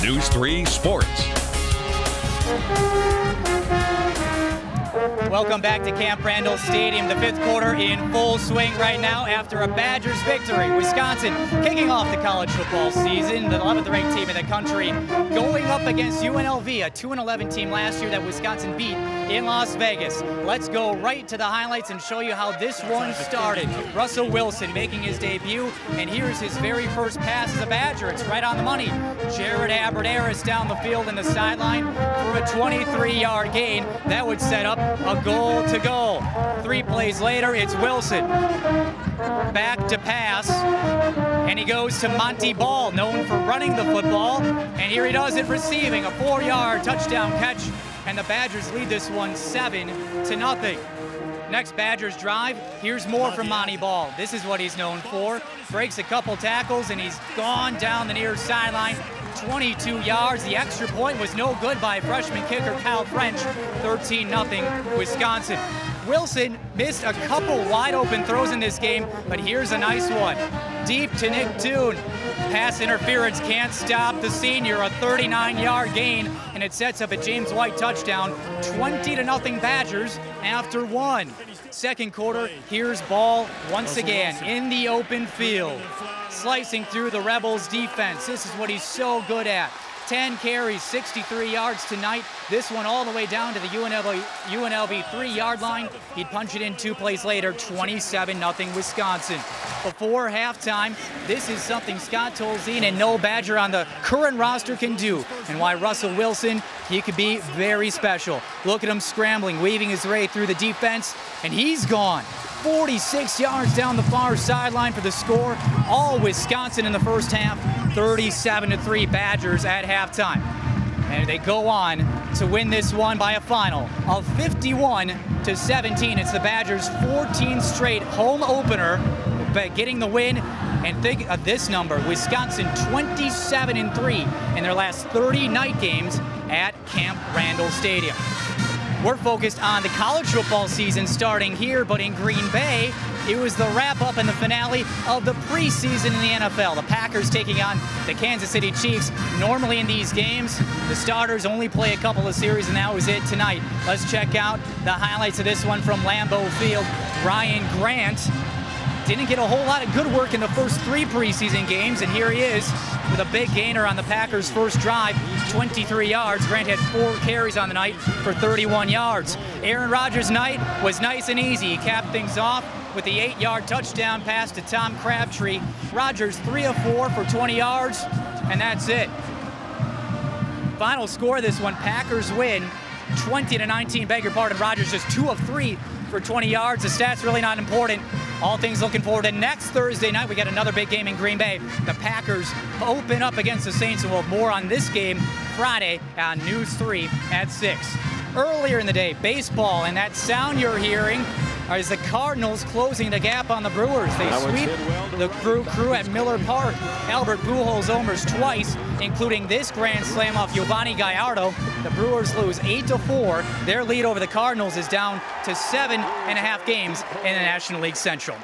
News 3 Sports. Welcome back to Camp Randall Stadium. The fifth quarter in full swing right now after a Badgers victory. Wisconsin kicking off the college football season, the 11th ranked team in the country, going up against UNLV, a 2-11 team last year that Wisconsin beat in Las Vegas. Let's go right to the highlights and show you how this one started. Russell Wilson making his debut, and here's his very first pass as a Badger. It's right on the money. Jared Aberdarius down the field in the sideline for a 23-yard gain. That would set up a goal to goal. 3 plays later, it's Wilson. Back to pass, and he goes to Monty Ball, known for running the football, and here he does it receiving, a 4-yard touchdown catch, and the Badgers lead this one 7-0. Next Badgers drive, here's more from Monty Ball. This is what he's known for. Breaks a couple tackles, and he's gone down the near sideline. 22 yards. The extra point was no good by freshman kicker Kyle French. 13-0 Wisconsin. Wilson missed a couple wide open throws in this game, but here's a nice one. Deep to Nick Toon. Pass interference can't stop the senior. A 39-yard gain, and it sets up a James White touchdown. 20-0 Badgers after one. Second quarter, here's Ball once again in the open field, slicing through the Rebels defense. This is what he's so good at. 10 carries, 63 yards tonight. This one all the way down to the UNLV 3-yard line. He'd punch it in 2 plays later, 27-0 Wisconsin. Before halftime, this is something Scott Tolzien and no Badger on the current roster can do, and why Russell Wilson, he could be very special. Look at him scrambling, weaving his way through the defense, and he's gone. 46 yards down the far sideline for the score. All Wisconsin in the first half, 37-3 Badgers at halftime. And they go on to win this one by a final of 51-17. It's the Badgers' 14th straight home opener, but getting the win. And think of this number, Wisconsin 27-3 in their last 30 night games at Camp Randall Stadium. We're focused on the college football season starting here, but in Green Bay, it was the wrap-up and the finale of the preseason in the NFL. The Packers taking on the Kansas City Chiefs. Normally in these games, the starters only play a couple of series, and that was it tonight. Let's check out the highlights of this one from Lambeau Field. Ryan Grant didn't get a whole lot of good work in the first 3 preseason games, and here he is with a big gainer on the Packers' first drive, 23 yards. Grant had 4 carries on the night for 31 yards. Aaron Rodgers' night was nice and easy. He capped things off with the 8-yard touchdown pass to Tom Crabtree. Rodgers 3 of 4 for 20 yards, and that's it. Final score of this one, Packers win 20-19. Beg your pardon, Rodgers just 2 of 3 for 20 yards. The stats really not important. All things looking forward to next Thursday night. We got another big game in Green Bay. The Packers open up against the Saints, and we'll have more on this game Friday on News 3 at 6. Earlier in the day, baseball, and that sound you're hearing is the Cardinals closing the gap on the Brewers. They sweep the crew at Miller Park. Albert Pujols homers twice, including this grand slam off Giovanni Gallardo. The Brewers lose 8-4. Their lead over the Cardinals is down to 7.5 games in the National League Central.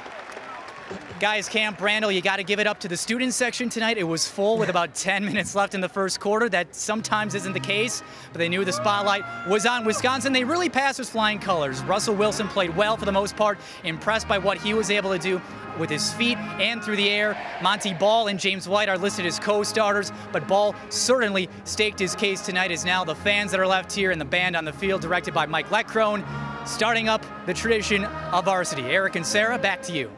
Guys, Camp Randall, you got to give it up to the student section tonight. It was full with about 10 minutes left in the first quarter. That sometimes isn't the case, but they knew the spotlight was on Wisconsin. They really passed with flying colors. Russell Wilson played well for the most part, impressed by what he was able to do with his feet and through the air. Monty Ball and James White are listed as co-starters, but Ball certainly staked his case tonight as now the fans that are left here and the band on the field, directed by Mike Leckrone, starting up the tradition of varsity. Eric and Sarah, back to you.